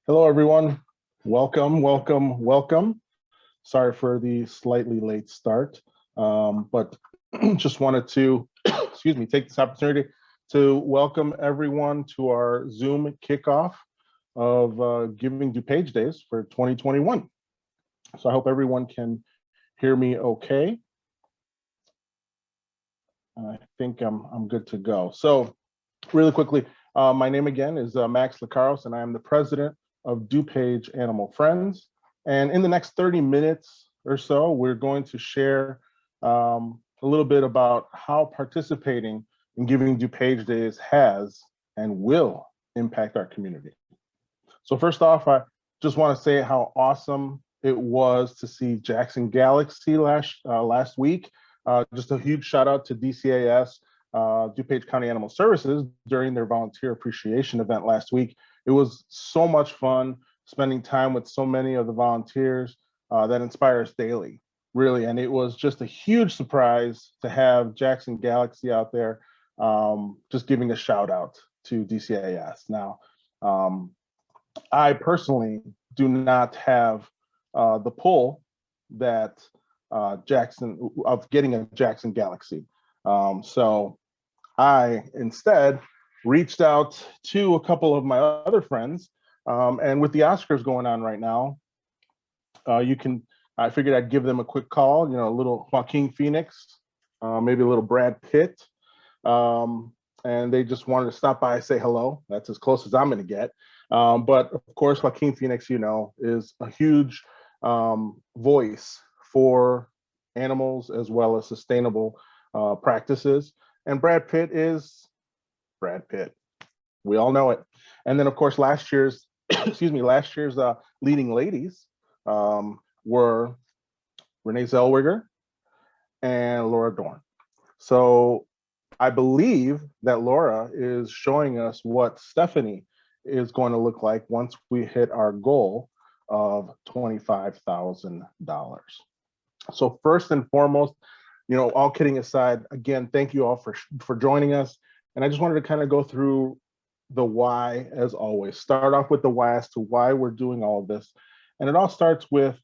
Hello, everyone. Welcome, welcome, welcome. Sorry for the slightly late start, but just wanted to, excuse me, take this opportunity to welcome everyone to our Zoom kickoff of Giving DuPage Days for 2021. So I hope everyone can hear me okay. I think I'm good to go. So really quickly, my name again is Max Lacaros, and I am the president of DuPage Animal Friends. And in the next 30 minutes or so, we're going to share a little bit about how participating in Giving DuPage Days has and will impact our community. So first off, I just want to say how awesome it was to see Jackson Galaxy last week. Just a huge shout out to DCAS, DuPage County Animal Services, during their volunteer appreciation event last week. It was so much fun spending time with so many of the volunteers that inspire us daily, really. And it was just a huge surprise to have Jackson Galaxy out there just giving a shout out to DCAS. Now, I personally do not have the pull that Jackson of getting a Jackson Galaxy. So I instead reached out to a couple of my other friends, and with the Oscars going on right now, I figured I'd give them a quick call. You know, a little Joaquin Phoenix, maybe a little Brad Pitt, and they just wanted to stop by and say hello. That's as close as I'm going to get. But of course, Joaquin Phoenix, you know, is a huge voice for animals as well as sustainable practices. And Brad Pitt is Brad Pitt. We all know it. And then, of course, last year's, excuse me, last year's leading ladies were Renee Zellweger and Laura Dorn. So I believe that Laura is showing us what Stephanie is going to look like once we hit our goal of $25,000. So first and foremost, you know, all kidding aside, again, thank you all for joining us. And I just wanted to kind of go through the why, as always. Start off with the why as to why we're doing all of this. And it all starts with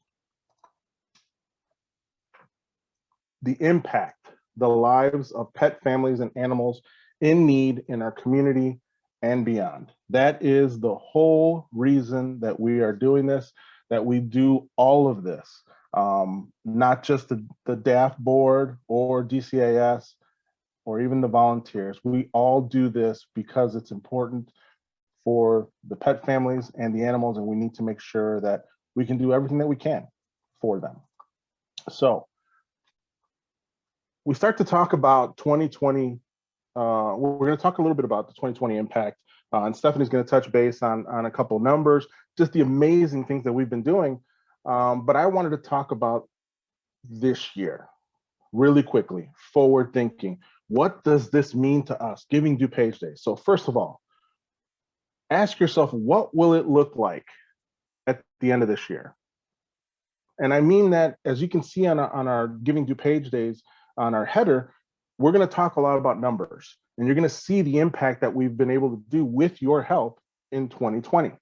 the impact, the lives of pet families and animals in need in our community and beyond. That is the whole reason that we are doing this, that we do all of this. Not just the DAF board or DCAS or even the volunteers. We all do this because it's important for the pet families and the animals, and we need to make sure that we can do everything that we can for them. So we start to talk about 2020. We're going to talk a little bit about the 2020 impact, and Stephanie's going to touch base on a couple of numbers, just the amazing things that we've been doing. But I wanted to talk about this year really quickly, forward thinking. What does this mean to us, Giving DuPage Days? So first of all, ask yourself, what will it look like at the end of this year? And I mean that, as you can see on our Giving DuPage Days, on our header, we're going to talk a lot about numbers, and you're going to see the impact that we've been able to do with your help in 2020.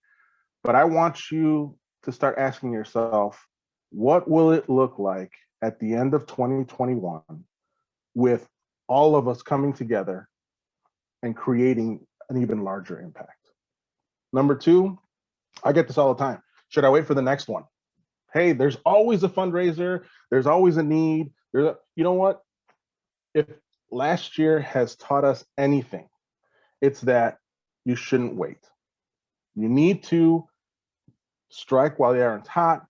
But I want you to start asking yourself, what will it look like at the end of 2021 with all of us coming together and creating an even larger impact? Number two, I get this all the time. Should I wait for the next one? Hey, there's always a fundraiser. There's always a need. You know what? If last year has taught us anything, it's that you shouldn't wait. You need to strike while the iron's hot,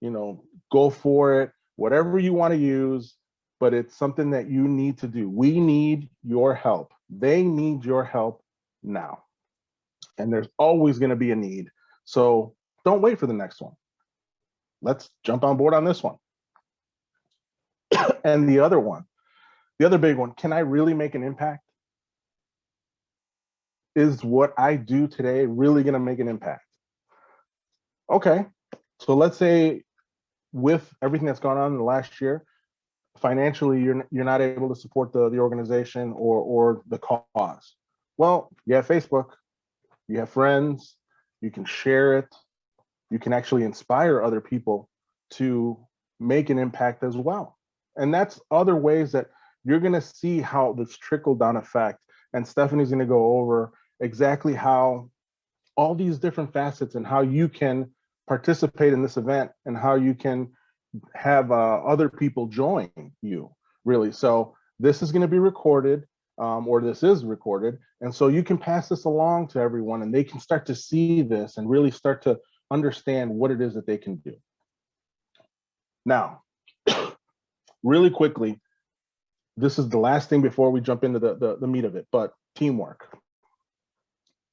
you know, go for it, whatever you want to use, but it's something that you need to do. We need your help. They need your help now. And there's always going to be a need. So don't wait for the next one. Let's jump on board on this one. And the other one, the other big one, can I really make an impact? Is what I do today really going to make an impact? Okay, so let's say with everything that's gone on in the last year, financially, you're not able to support the organization or the cause. Well, you have Facebook, you have friends, you can share it, you can actually inspire other people to make an impact as well. And that's other ways that you're going to see how this trickle down effect. And Stephanie's going to go over exactly how all these different facets and how you can participate in this event and how you can have other people join you, really. So this is going to be recorded, or this is recorded. And so you can pass this along to everyone and they can start to see this and really start to understand what it is that they can do. Now, really quickly, this is the last thing before we jump into the meat of it, but teamwork.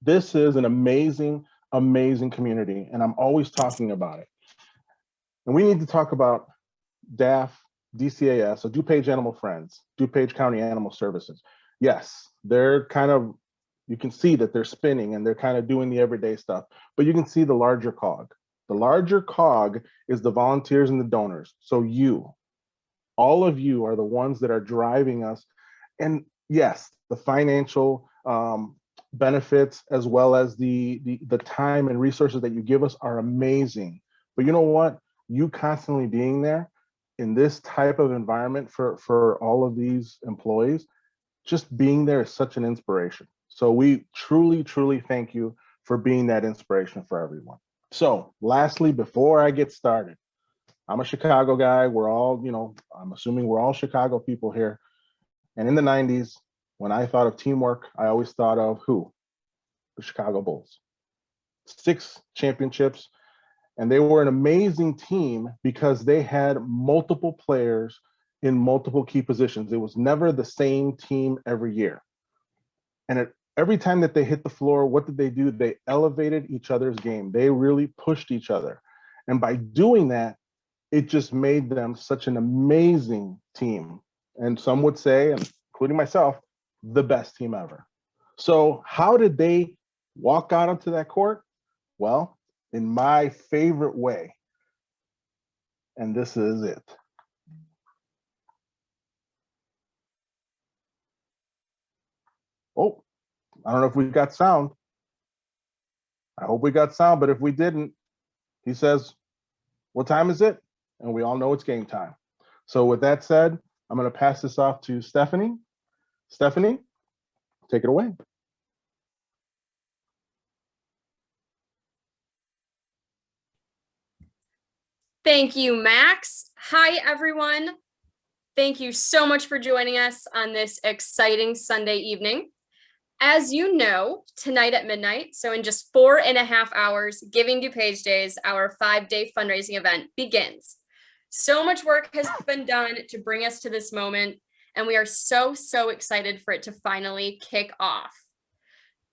This is an amazing, amazing community, and I'm always talking about it. And we need to talk about DAF, DCAS, so DuPage Animal Friends, DuPage County Animal Services. Yes, they're kind of, you can see that they're spinning and they're kind of doing the everyday stuff, but you can see the larger cog. The larger cog is the volunteers and the donors. So you, all of you are the ones that are driving us. And yes, the financial benefits as well as the time and resources that you give us are amazing. But you know what? You constantly being there in this type of environment for all of these employees, just being there is such an inspiration. So we truly, truly thank you for being that inspiration for everyone. So lastly, before I get started, I'm a Chicago guy. We're all, you know, I'm assuming we're all Chicago people here. And in the 90s, when I thought of teamwork, I always thought of who? The Chicago Bulls. 6 championships. And they were an amazing team because they had multiple players in multiple key positions. It was never the same team every year. And every time that they hit the floor, what did they do? They elevated each other's game. They really pushed each other. And by doing that, it just made them such an amazing team. And some would say, including myself, the best team ever. So how did they walk out onto that court? Well, in my favorite way. And this is it. Oh, I don't know if we got sound. I hope we got sound, but if we didn't, he says, what time is it? And we all know it's game time. So with that said, I'm going to pass this off to Stephanie. Stephanie, take it away. Thank you, Max. Hi, everyone. Thank you so much for joining us on this exciting Sunday evening. As you know, tonight at midnight, so in just 4.5 hours, Giving DuPage Days, our 5-day fundraising event, begins. So much work has been done to bring us to this moment, and we are so, so excited for it to finally kick off.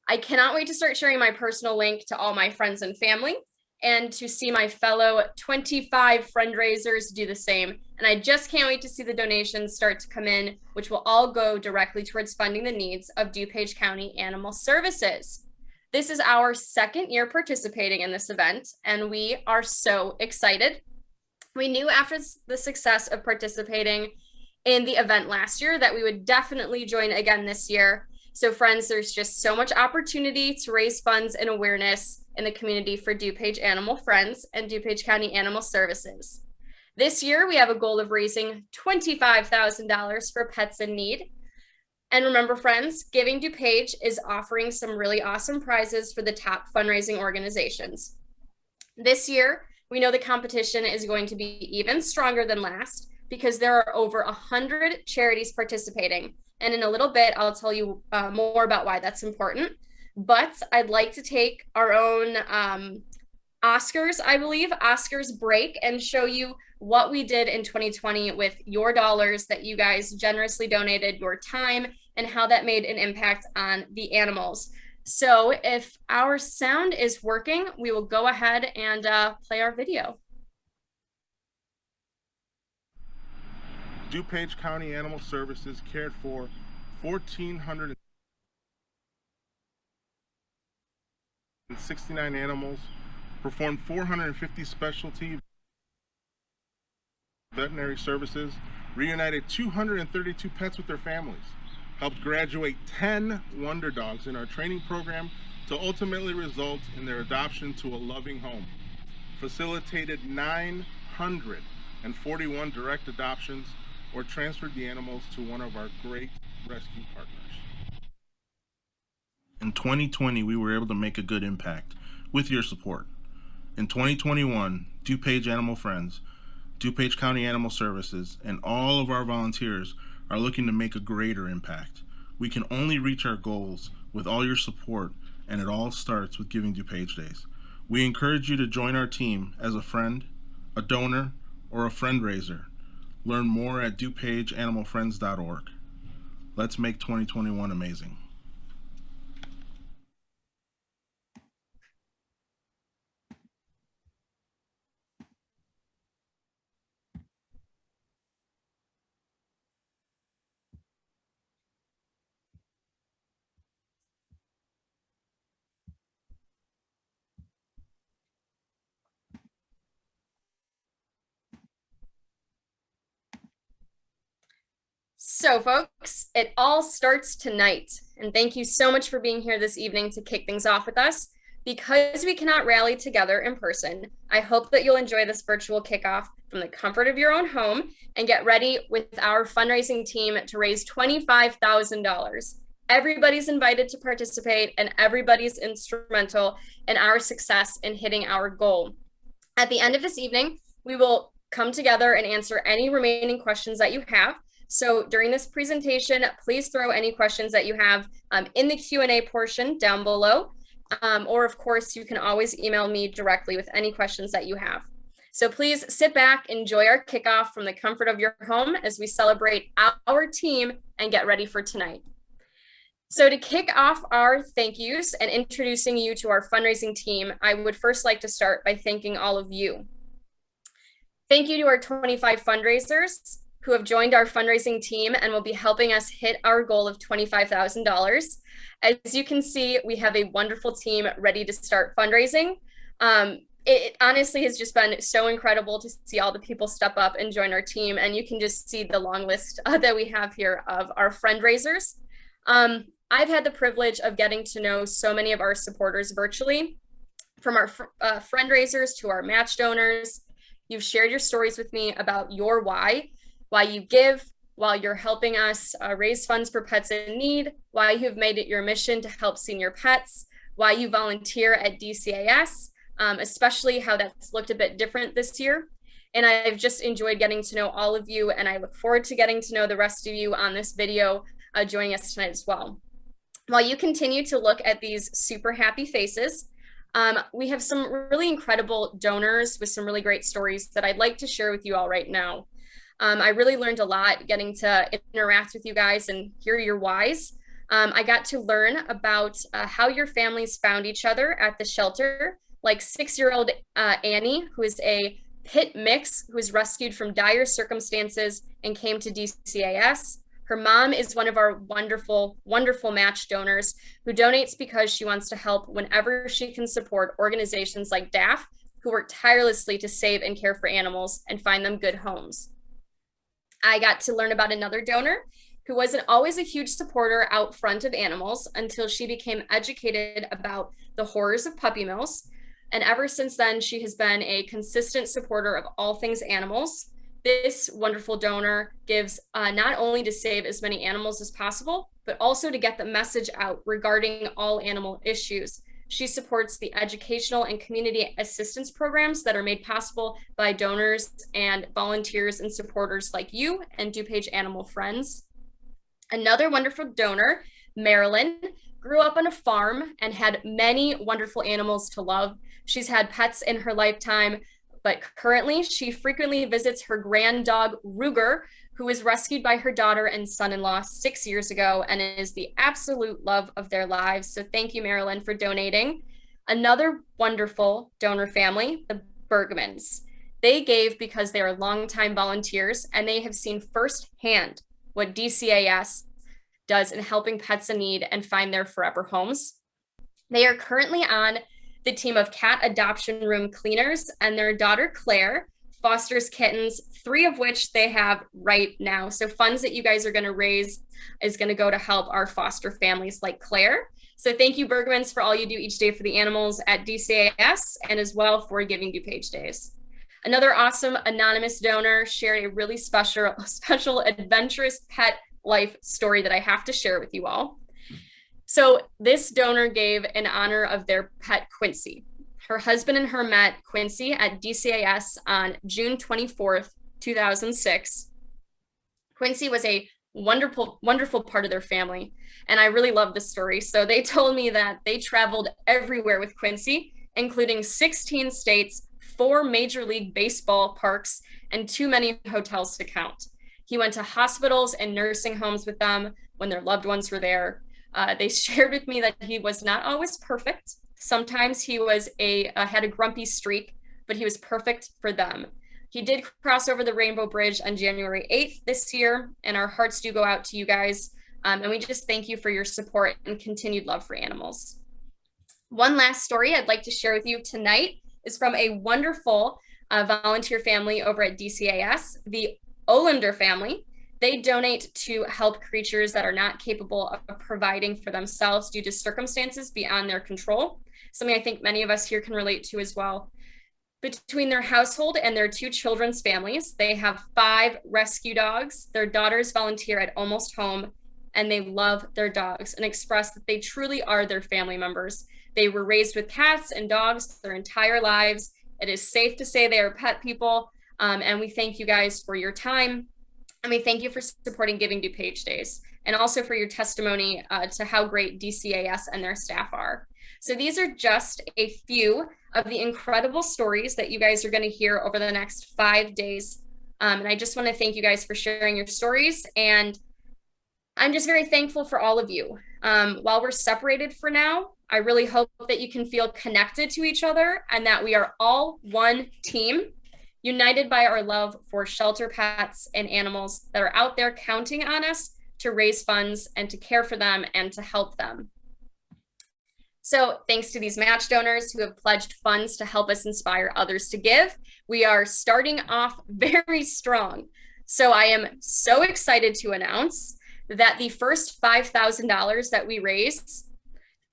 I cannot wait to start sharing my personal link to all my friends and family, and to see my fellow 25 fundraisers do the same. And I just can't wait to see the donations start to come in, which will all go directly towards funding the needs of DuPage County Animal Services. This is our 2nd year participating in this event, and we are so excited. We knew after the success of participating in the event last year that we would definitely join again this year. So friends, there's just so much opportunity to raise funds and awareness in the community for DuPage Animal Friends and DuPage County Animal Services. This year, we have a goal of raising $25,000 for pets in need. And remember, friends, Giving DuPage is offering some really awesome prizes for the top fundraising organizations. This year, we know the competition is going to be even stronger than last because there are over 100 charities participating. And in a little bit, I'll tell you more about why that's important. But I'd like to take our own Oscars break and show you what we did in 2020 with your dollars that you guys generously donated, your time, and how that made an impact on the animals. So if our sound is working, we will go ahead and play our video. DuPage County Animal Services cared for 1,469 animals, performed 450 specialty veterinary services, reunited 232 pets with their families, helped graduate 10 Wonder Dogs in our training program, to ultimately result in their adoption to a loving home. Facilitated 941 direct adoptions or transferred the animals to one of our great rescue partners. In 2020, we were able to make a good impact with your support. In 2021, DuPage Animal Friends, DuPage County Animal Services, and all of our volunteers are looking to make a greater impact. We can only reach our goals with all your support, and it all starts with Giving DuPage Days. We encourage you to join our team as a friend, a donor, or a fundraiser. Learn more at DuPageAnimalFriends.org. Let's make 2021 amazing. So folks, it all starts tonight. And thank you so much for being here this evening to kick things off with us. Because we cannot rally together in person, I hope that you'll enjoy this virtual kickoff from the comfort of your own home and get ready with our fundraising team to raise $25,000. Everybody's invited to participate and everybody's instrumental in our success in hitting our goal. At the end of this evening, we will come together and answer any remaining questions that you have. So during this presentation, please throw any questions that you have in the Q&A portion down below. Or of course, you can always email me directly with any questions that you have. So please sit back, enjoy our kickoff from the comfort of your home as we celebrate our team and get ready for tonight. So to kick off our thank yous and introducing you to our fundraising team, I would first like to start by thanking all of you. Thank you to our 25 fundraisers who have joined our fundraising team and will be helping us hit our goal of $25,000. As you can see, we have a wonderful team ready to start fundraising. It honestly has just been so incredible to see all the people step up and join our team. And you can just see the long list that we have here of our fundraisers. I've had the privilege of getting to know so many of our supporters virtually, from our fundraisers to our match donors. You've shared your stories with me about your why you give, while you're helping us raise funds for pets in need, why you've made it your mission to help senior pets, why you volunteer at DCAS, especially how that's looked a bit different this year. And I've just enjoyed getting to know all of you, and I look forward to getting to know the rest of you on this video joining us tonight as well. While you continue to look at these super happy faces, we have some really incredible donors with some really great stories that I'd like to share with you all right now. I really learned a lot getting to interact with you guys and hear your whys. I got to learn about how your families found each other at the shelter, like 6-year-old Annie, who is a pit mix who was rescued from dire circumstances and came to DCAS. Her mom is one of our wonderful, wonderful match donors who donates because she wants to help whenever she can support organizations like DAF, who work tirelessly to save and care for animals and find them good homes. I got to learn about another donor who wasn't always a huge supporter out front of animals until she became educated about the horrors of puppy mills. And ever since then, she has been a consistent supporter of all things animals. This wonderful donor gives not only to save as many animals as possible, but also to get the message out regarding all animal issues. She supports the educational and community assistance programs that are made possible by donors and volunteers and supporters like you and DuPage Animal Friends. Another wonderful donor, Marilyn, grew up on a farm and had many wonderful animals to love. She's had pets in her lifetime, but currently she frequently visits her grand dog, Ruger, who was rescued by her daughter and son-in-law 6 years ago and is the absolute love of their lives. So thank you, Marilyn, for donating. Another wonderful donor family, the Bergmans. They gave because they are longtime volunteers and they have seen firsthand what DCAS does in helping pets in need and find their forever homes. They are currently on the team of cat adoption room cleaners, and their daughter, Claire, fosters kittens, 3 of which they have right now. So funds that you guys are going to raise is going to go to help our foster families like Claire. So thank you, Bergmans, for all you do each day for the animals at DCAS and as well for Giving DuPage Days. Another awesome anonymous donor shared a really special adventurous pet life story that I have to share with you all. So this donor gave in honor of their pet Quincy. Her husband and her met Quincy at DCAS on June 24th, 2006. Quincy was a wonderful part of their family, and I really love this story. So they told me that they traveled everywhere with Quincy, including 16 states, 4 Major League Baseball parks, and too many hotels to count. He went to hospitals and nursing homes with them when their loved ones were there. They shared with me that he was not always perfect. Sometimes he had a grumpy streak, but he was perfect for them. He did cross over the Rainbow Bridge on January 8th this year, and our hearts do go out to you guys. And we just thank you for your support and continued love for animals. One last story I'd like to share with you tonight is from a wonderful volunteer family over at DCAS, the Olander family. They donate to help creatures that are not capable of providing for themselves due to circumstances beyond their control. Something I think many of us here can relate to as well. Between their household and their 2 children's families, they have 5 rescue dogs. Their daughters volunteer at Almost Home, and they love their dogs and express that they truly are their family members. They were raised with cats and dogs their entire lives. It is safe to say they are pet people, and we thank you guys for your time, and we thank you for supporting Giving DuPage Days, and also for your testimony to how great DCAS and their staff are. So these are just a few of the incredible stories that you guys are going to hear over the next 5 days. And I just want to thank you guys for sharing your stories. And I'm just very thankful for all of you. While we're separated for now, I really hope that you can feel connected to each other and that we are all one team, united by our love for shelter pets and animals that are out there counting on us to raise funds and to care for them and to help them. So thanks to these match donors who have pledged funds to help us inspire others to give, we are starting off very strong. So I am so excited to announce that the first $5,000 that we raise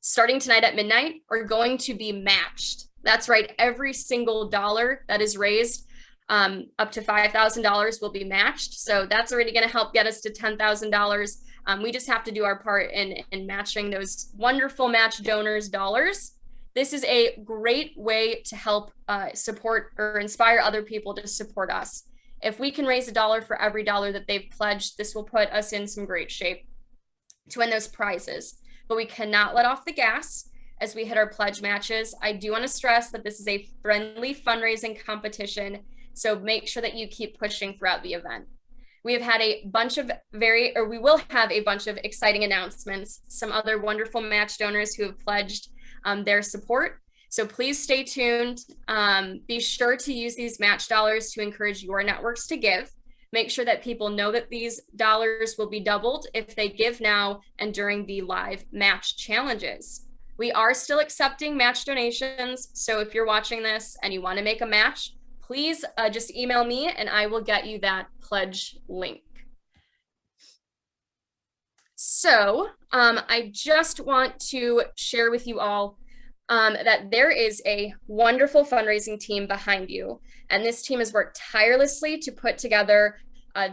starting tonight at midnight are going to be matched. That's right, every single dollar that is raised up to $5,000 will be matched. So that's already going to help get us to $10,000. We just have to do our part in matching those wonderful match donors' dollars. This is a great way to help support or inspire other people to support us. If we can raise $1 for every dollar that they've pledged, this will put us in some great shape to win those prizes. But we cannot let off the gas as we hit our pledge matches. I do want to stress that this is a friendly fundraising competition, so make sure that you keep pushing throughout the event. We have had a bunch of we will have a bunch of exciting announcements, some other wonderful match donors who have pledged their support. So please stay tuned. Be sure to use these match dollars to encourage your networks to give. Make sure that people know that these dollars will be doubled if they give now and during the live match challenges. We are still accepting match donations. So if you're watching this and you want to make a match, please just email me and I will get you that pledge link. So I just want to share with you all that there is a wonderful fundraising team behind you. And this team has worked tirelessly to put together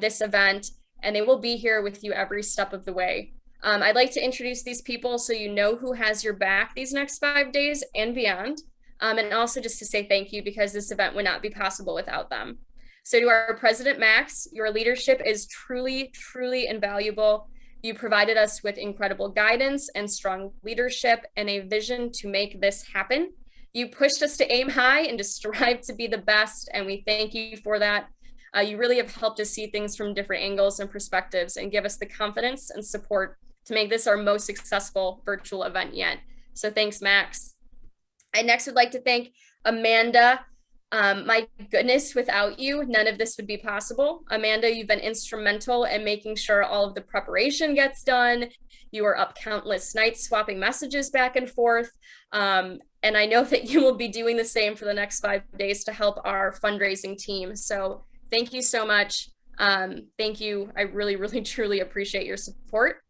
this event, and they will be here with you every step of the way. I'd like to introduce these people so you know who has your back these next 5 days and beyond. And also just to say thank you, because this event would not be possible without them. So to our President Max, your leadership is truly, truly invaluable. You provided us with incredible guidance and strong leadership and a vision to make this happen. You pushed us to aim high and to strive to be the best, and we thank you for that. You really have helped us see things from different angles and perspectives and give us the confidence and support to make this our most successful virtual event yet. So thanks, Max. I next would like to thank Amanda. My goodness, without you, none of this would be possible. Amanda, you've been instrumental in making sure all of the preparation gets done. You are up countless nights swapping messages back and forth. And I know that you will be doing the same for the next 5 days to help our fundraising team. So thank you so much. Thank you. I really, really, truly appreciate your support.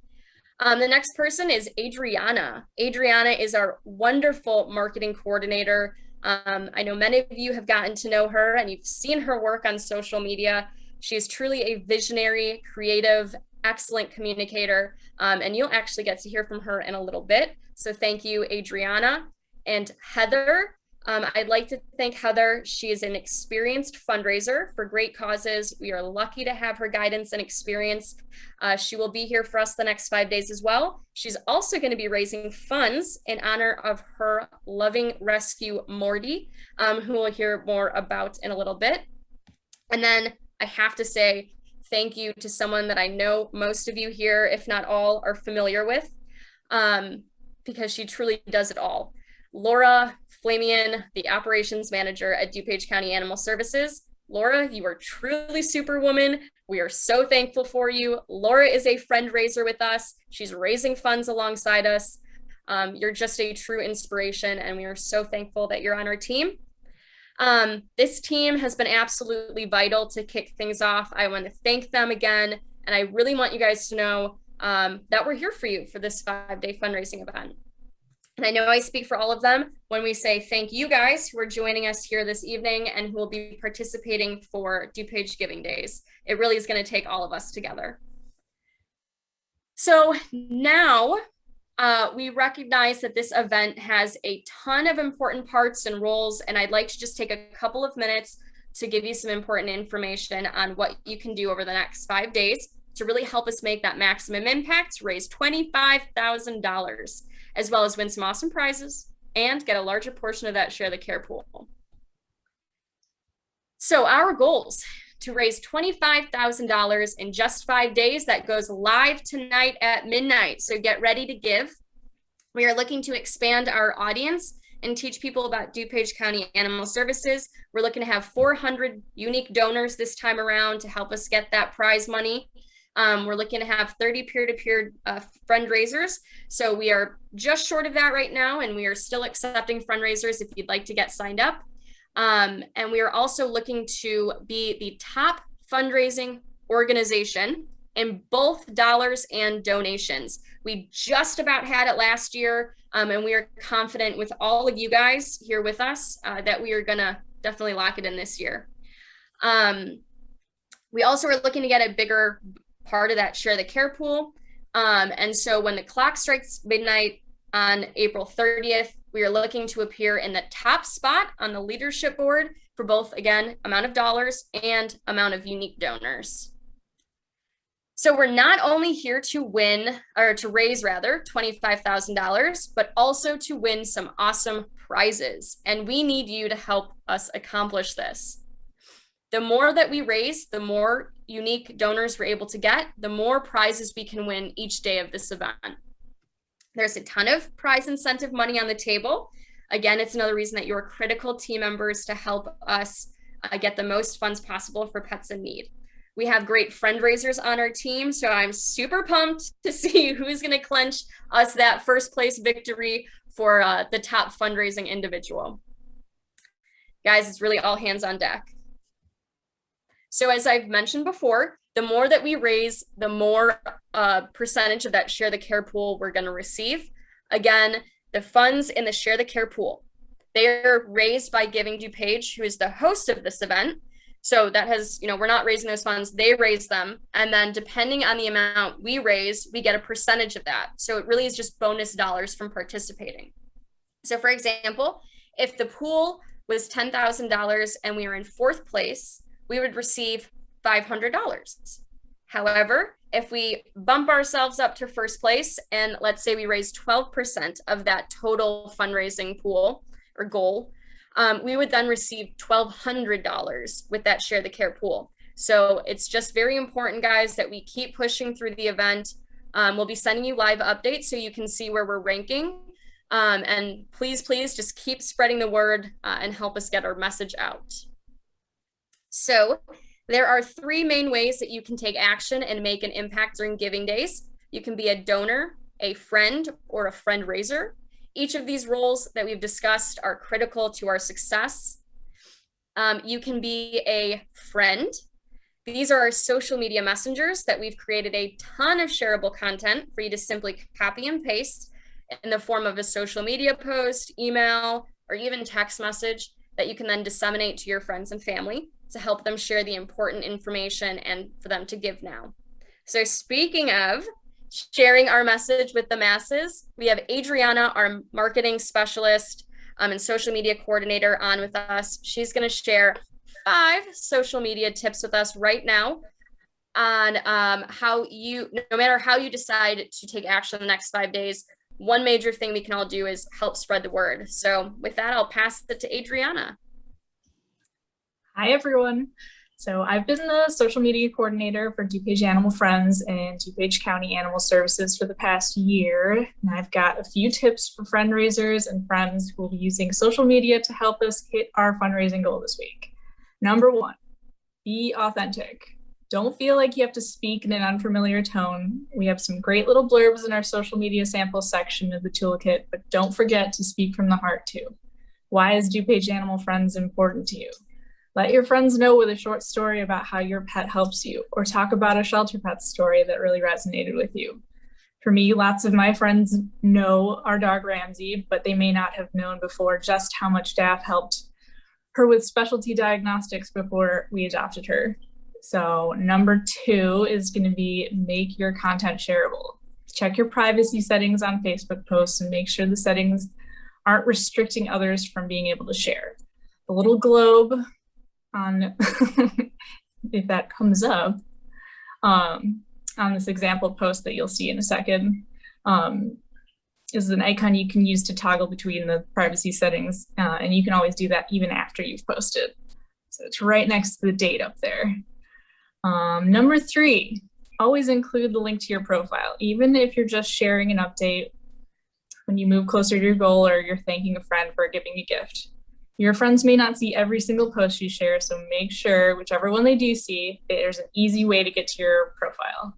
The next person is Adriana. Adriana is our wonderful marketing coordinator. I know many of you have gotten to know her and you've seen her work on social media. She is truly a visionary, creative, excellent communicator, and you'll actually get to hear from her in a little bit. So thank you, Adriana. And Heather, I'd like to thank Heather. She is an experienced fundraiser for great causes. We are lucky to have her guidance and experience. She will be here for us the next 5 days as well. She's also going to be raising funds in honor of her loving rescue, Morty, who we'll hear more about in a little bit. And then I have to say thank you to someone that I know most of you here, if not all, are familiar with, because she truly does it all. Laura Flamian, the operations manager at DuPage County Animal Services. Laura, you are truly superwoman. We are so thankful for you. Laura is a friend raiser with us. She's raising funds alongside us. You're just a true inspiration, and we are so thankful that you're on our team. This team has been absolutely vital to kick things off. I want to thank them again, and I really want you guys to know that we're here for you for this 5-day fundraising event. And I know I speak for all of them when we say thank you guys who are joining us here this evening and who will be participating for DuPage Giving Days. It really is going to take all of us together. So now we recognize that this event has a ton of important parts and roles, and I'd like to just take a couple of minutes to give you some important information on what you can do over the next 5 days to really help us make that maximum impact, raise $25,000, as well as win some awesome prizes and get a larger portion of that share the care pool. So our goals to raise $25,000 in just 5 days. That goes live tonight at midnight. So get ready to give. We are looking to expand our audience and teach people about DuPage County Animal Services. We're looking to have 400 unique donors this time around to help us get that prize money. We're looking to have 30 peer-to-peer fundraisers. So we are just short of that right now, and we are still accepting fundraisers if you'd like to get signed up. And we are also looking to be the top fundraising organization in both dollars and donations. We just about had it last year, and we are confident with all of you guys here with us that we are gonna definitely lock it in this year. We also are looking to get a bigger part of that share the care pool. And so when the clock strikes midnight on April 30th, we are looking to appear in the top spot on the leadership board for both, again, amount of dollars and amount of unique donors. So we're not only here to win, or to raise rather, $25,000, but also to win some awesome prizes. And we need you to help us accomplish this. The more that we raise, the more unique donors we're able to get, the more prizes we can win each day of this event. There's a ton of prize incentive money on the table. Again, it's another reason that you're critical team members to help us get the most funds possible for pets in need. We have great friend raisers on our team, so I'm super pumped to see who's going to clinch us that first place victory for the top fundraising individual. Guys, it's really all hands on deck. So as I've mentioned before, the more that we raise, the more percentage of that share the care pool we're going to receive. Again, the funds in the share the care pool, they are raised by Giving DuPage, who is the host of this event. So that has, we're not raising those funds, they raise them. And then depending on the amount we raise, we get a percentage of that. So it really is just bonus dollars from participating. So for example, if the pool was $10,000 and we were in 4th place, we would receive $500. However, if we bump ourselves up to 1st place and let's say we raise 12% of that total fundraising pool or goal, we would then receive $1,200 with that share the care pool. So it's just very important, guys, that we keep pushing through the event. We'll be sending you live updates so you can see where we're ranking. And please, please just keep spreading the word and help us get our message out. So there are 3 main ways that you can take action and make an impact during Giving Days. You can be a donor, a friend, or a friend raiser. Each of these roles that we've discussed are critical to our success. You can be a friend. These are our social media messengers that we've created a ton of shareable content for you to simply copy and paste in the form of a social media post, email, or even text message that you can then disseminate to your friends and family to help them share the important information and for them to give now. So speaking of sharing our message with the masses, we have Adriana, our marketing specialist and social media coordinator, on with us. She's going to share 5 social media tips with us right now on how you, no matter how you decide to take action the next 5 days, one major thing we can all do is help spread the word. So with that, I'll pass it to Adriana. Hi, everyone. So I've been the social media coordinator for DuPage Animal Friends and DuPage County Animal Services for the past year. And I've got a few tips for fundraisers and friends who will be using social media to help us hit our fundraising goal this week. Number 1, be authentic. Don't feel like you have to speak in an unfamiliar tone. We have some great little blurbs in our social media sample section of the toolkit, but don't forget to speak from the heart too. Why is DuPage Animal Friends important to you? Let your friends know with a short story about how your pet helps you, or talk about a shelter pet story that really resonated with you. For me, lots of my friends know our dog Ramsey, but they may not have known before just how much DAF helped her with specialty diagnostics before we adopted her. So number 2 is going to be make your content shareable. Check your privacy settings on Facebook posts and make sure the settings aren't restricting others from being able to share. The little globe on, if that comes up, on this example post that you'll see in a second, is an icon you can use to toggle between the privacy settings, and you can always do that even after you've posted. So it's right next to the date up there. Number 3, always include the link to your profile, even if you're just sharing an update when you move closer to your goal or you're thanking a friend for giving a gift. Your friends may not see every single post you share, so make sure whichever one they do see, there's an easy way to get to your profile.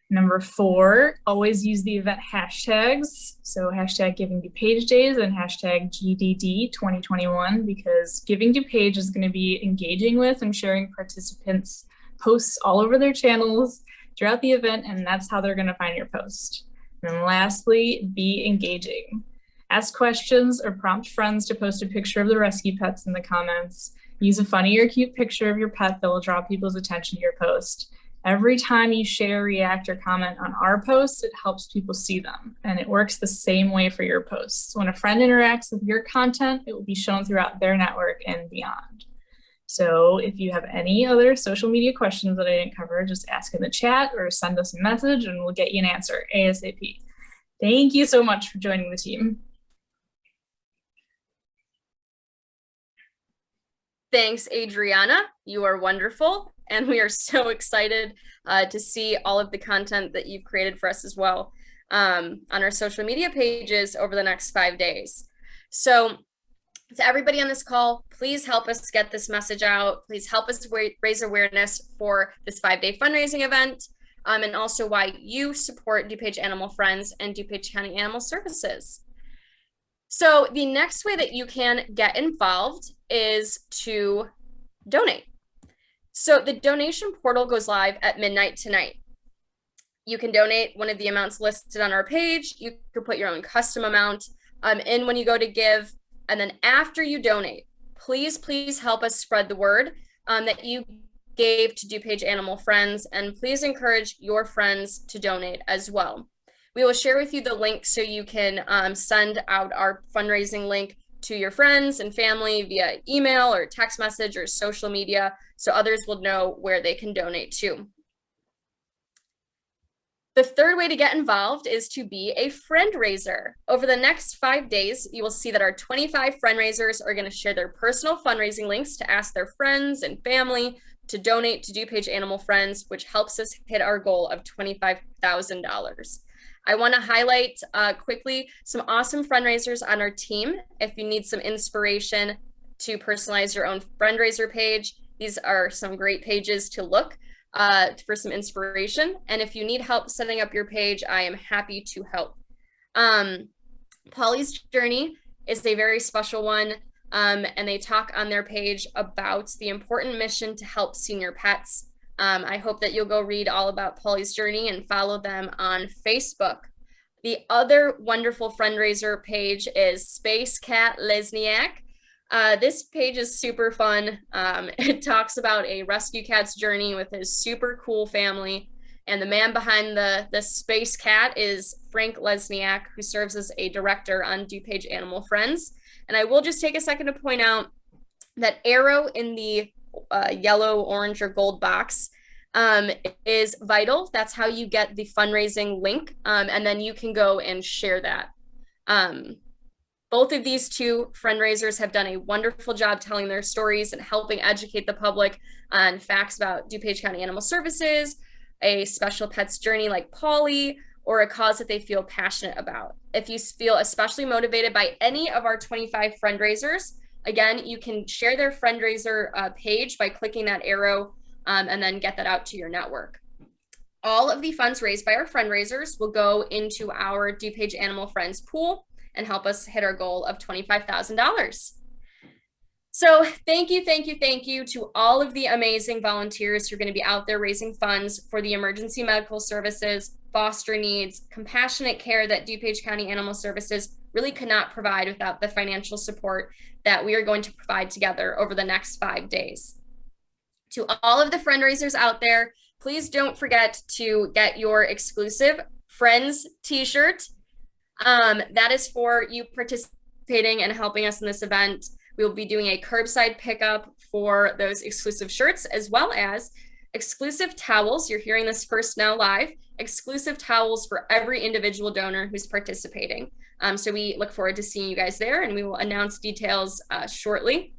Number 4, always use the event hashtags. So hashtag Giving DuPage Days and hashtag GDD 2021, because Giving DuPage is going to be engaging with and sharing participants' posts all over their channels throughout the event, and that's how they're going to find your post. And then lastly, be engaging. Ask questions or prompt friends to post a picture of the rescue pets in the comments. Use a funny or cute picture of your pet that will draw people's attention to your post. Every time you share, react, or comment on our posts, it helps people see them. And it works the same way for your posts. When a friend interacts with your content, it will be shown throughout their network and beyond. So if you have any other social media questions that I didn't cover, just ask in the chat or send us a message and we'll get you an answer ASAP. Thank you so much for joining the team. Thanks, Adriana. You are wonderful. And we are so excited to see all of the content that you've created for us as well on our social media pages over the next 5 days. So to everybody on this call, please help us get this message out. Please help us raise awareness for this 5-day fundraising event, and also why you support DuPage Animal Friends and DuPage County Animal Services. So the next way that you can get involved is to donate. So the donation portal goes live at midnight tonight. You can donate one of the amounts listed on our page. You can put your own custom amount in when you go to give. And then after you donate, please help us spread the word that you gave to DuPage Animal Friends, and please encourage your friends to donate as well. We will share with you the link so you can send out our fundraising link to your friends and family via email or text message or social media so others will know where they can donate to. The third way to get involved is to be a friend raiser. Over the next 5 days, you will see that our 25 friend raisers are going to share their personal fundraising links to ask their friends and family to donate to DuPage Animal Friends, which helps us hit our goal of $25,000. I want to highlight quickly some awesome fundraisers on our team. If you need some inspiration to personalize your own fundraiser page, these are some great pages to look for some inspiration. And if you need help setting up your page, I am happy to help. Polly's Journey is a very special one, and they talk on their page about the important mission to help senior pets. I hope that you'll go read all about Polly's Journey and follow them on Facebook. The other wonderful fundraiser page is Space Cat Lesniak. This page is super fun. It talks about a rescue cat's journey with his super cool family. And the man behind the space cat is Frank Lesniak, who serves as a director on DuPage Animal Friends. And I will just take a second to point out that arrow in the yellow, orange, or gold box is vital. That's how you get the fundraising link. And then you can go and share that. Both of these two fundraisers have done a wonderful job telling their stories and helping educate the public on facts about DuPage County Animal Services, a special pet's journey like Polly, or a cause that they feel passionate about. If you feel especially motivated by any of our 25 fundraisers, again, you can share their fundraiser page by clicking that arrow and then get that out to your network. All of the funds raised by our fundraisers will go into our DuPage Animal Friends pool and help us hit our goal of $25,000. So thank you to all of the amazing volunteers who are going to be out there raising funds for the emergency medical services, foster needs, compassionate care that DuPage County Animal Services really could not provide without the financial support that we are going to provide together over the next 5 days. To all of the fundraisers out there, please don't forget to get your exclusive Friends t-shirt. That is for you participating and helping us in this event. We will be doing a curbside pickup for those exclusive shirts, as well as exclusive towels. You're hearing this first now live, exclusive towels for every individual donor who's participating. So we look forward to seeing you guys there, and we will announce details shortly.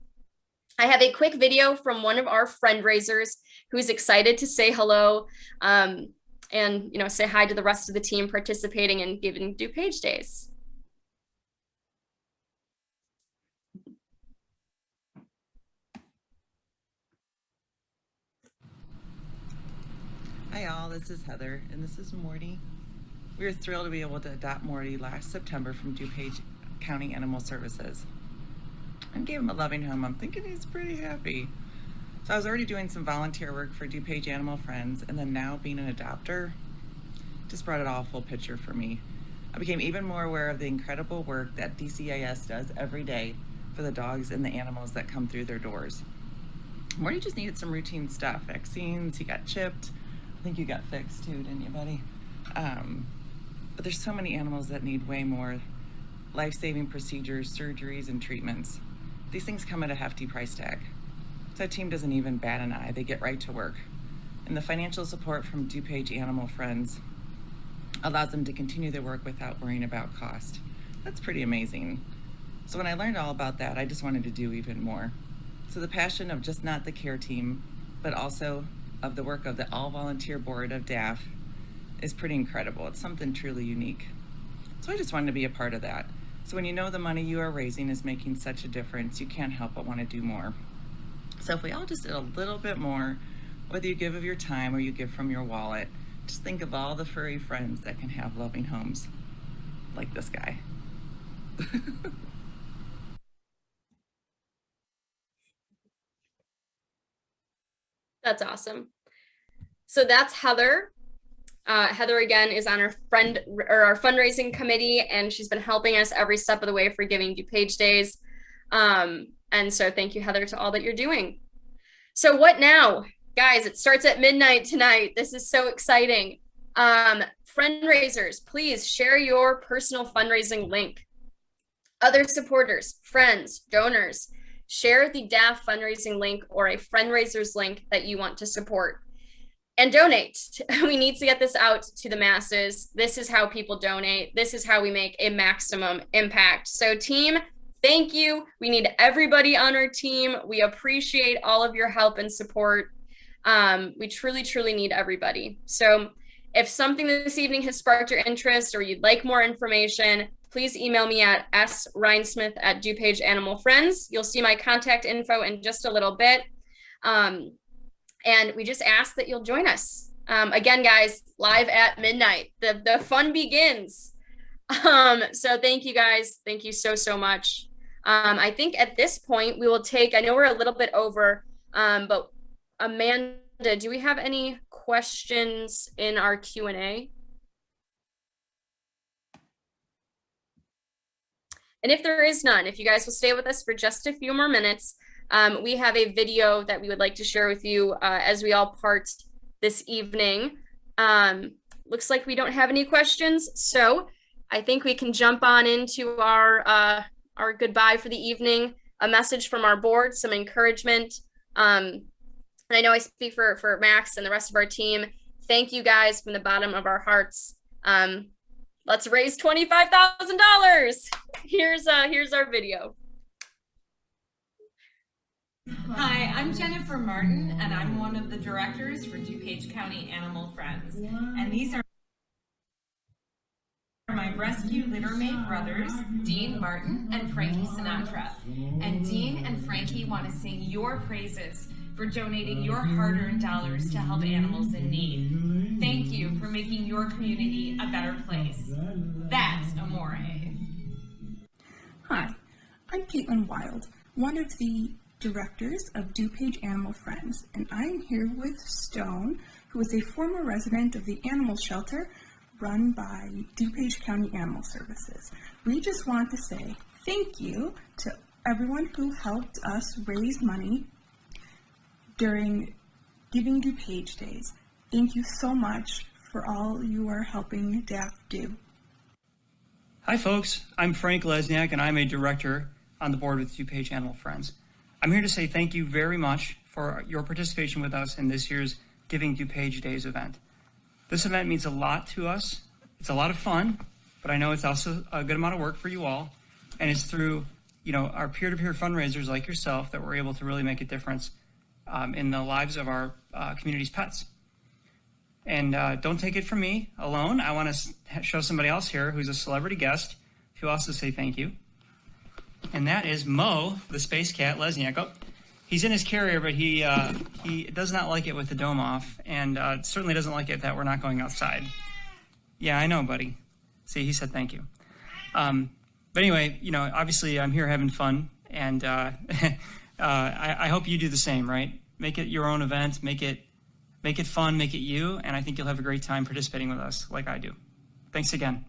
I have a quick video from one of our fundraisers who's excited to say hello and say hi to the rest of the team participating in Giving DuPage Days. Hi all, this is Heather and this is Morty. We were thrilled to be able to adopt Morty last September from DuPage County Animal Services. I gave him a loving home. I'm thinking he's pretty happy. So I was already doing some volunteer work for DuPage Animal Friends, and then now being an adopter just brought it all full picture for me. I became even more aware of the incredible work that DCIS does every day for the dogs and the animals that come through their doors. Morty just needed some routine stuff, vaccines, he got chipped. I think you got fixed too, didn't you, buddy? But there's so many animals that need way more life-saving procedures, surgeries, and treatments. These things come at a hefty price tag. So our team doesn't even bat an eye, they get right to work. And the financial support from DuPage Animal Friends allows them to continue their work without worrying about cost. That's pretty amazing. So when I learned all about that, I just wanted to do even more. So the passion of just not the care team, but also of the work of the all-volunteer board of DAF is pretty incredible. It's something truly unique. So I just wanted to be a part of that. So when you know the money you are raising is making such a difference, you can't help but want to do more. So if we all just did a little bit more, whether you give of your time or you give from your wallet, just think of all the furry friends that can have loving homes, like this guy. That's awesome. So that's Heather. Heather again is on our fundraising committee, and she's been helping us every step of the way for Giving DuPage Days. And so thank you, Heather, to all that you're doing. So what now? Guys, it starts at midnight tonight. This is so exciting. Fundraisers, please share your personal fundraising link. Other supporters, friends, donors, share the DAF fundraising link or a fundraiser's link that you want to support. And donate. We need to get this out to the masses. This is how people donate. This is how we make a maximum impact. So team, thank you. We need everybody on our team. We appreciate all of your help and support. We truly, truly need everybody. So if something this evening has sparked your interest or you'd like more information, please email me at sreinsmith@DuPage Animal Friends. You'll see my contact info in just a little bit. And we just ask that you'll join us. Again, guys, live at midnight. The fun begins. So thank you guys. Thank you so, so much. I think at this point we will take, I know we're a little bit over, but Amanda, do we have any questions in our Q&A? And if there is none, if you guys will stay with us for just a few more minutes, we have a video that we would like to share with you as we all part this evening. Looks like we don't have any questions, so I think we can jump on into our goodbye for the evening, a message from our board, some encouragement. And I know I speak for Max and the rest of our team. Thank you guys from the bottom of our hearts. Let's raise $25,000. Here's our video. Hi, I'm Jennifer Martin, and I'm one of the directors for DuPage County Animal Friends. And these are my rescue littermate brothers, Dean Martin and Frankie Sinatra. And Dean and Frankie want to sing your praises for donating your hard-earned dollars to help animals in need. Thank you for making your community a better place. That's Amore. Hi, I'm Caitlin Wild, one of the directors of DuPage Animal Friends, and I'm here with Stone, who is a former resident of the animal shelter run by DuPage County Animal Services. We just want to say thank you to everyone who helped us raise money during Giving DuPage Days. Thank you so much for all you are helping DAF do. Hi folks, I'm Frank Lesniak and I'm a director on the board with DuPage Animal Friends. I'm here to say thank you very much for your participation with us in this year's Giving DuPage Days event. This event means a lot to us. It's a lot of fun, but I know it's also a good amount of work for you all. And it's through, our peer-to-peer fundraisers like yourself that we're able to really make a difference in the lives of our community's pets. And don't take it from me alone. I want to show somebody else here who's a celebrity guest to also say thank you. And that is Mo, the space cat, Lesniak. Oh, he's in his carrier, but he does not like it with the dome off, and certainly doesn't like it that we're not going outside. Yeah, I know, buddy. See, he said thank you. But anyway, obviously I'm here having fun, and I hope you do the same, right? Make it your own event, make it fun, make it you, and I think you'll have a great time participating with us like I do. Thanks again.